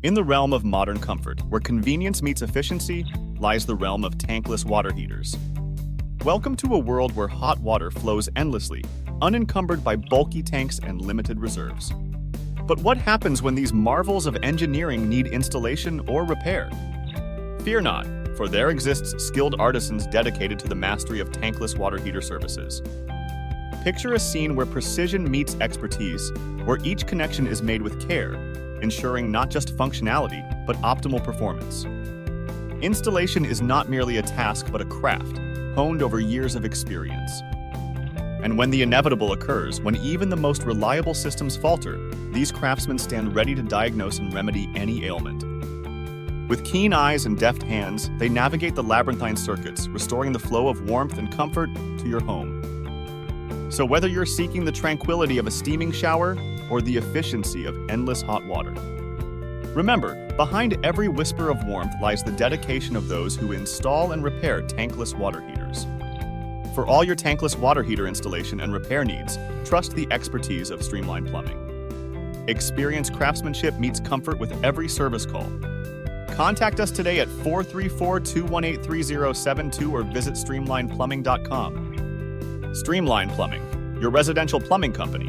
In the realm of modern comfort, where convenience meets efficiency, lies the realm of tankless water heaters. Welcome to a world where hot water flows endlessly, unencumbered by bulky tanks and limited reserves. But what happens when these marvels of engineering need installation or repair? Fear not, for there exists skilled artisans dedicated to the mastery of tankless water heater services. Picture a scene where precision meets expertise, where each connection is made with care, ensuring not just functionality, but optimal performance. Installation is not merely a task, but a craft, honed over years of experience. And when the inevitable occurs, when even the most reliable systems falter, these craftsmen stand ready to diagnose and remedy any ailment. With keen eyes and deft hands, they navigate the labyrinthine circuits, restoring the flow of warmth and comfort to your home. So whether you're seeking the tranquility of a steaming shower or the efficiency of endless hot water, remember, behind every whisper of warmth lies the dedication of those who install and repair tankless water heaters. For all your tankless water heater installation and repair needs, trust the expertise of Streamline Plumbing. Experience craftsmanship meets comfort with every service call. Contact us today at 434-218-3072 or visit streamlineplumbing.com. Streamline Plumbing, your residential plumbing company.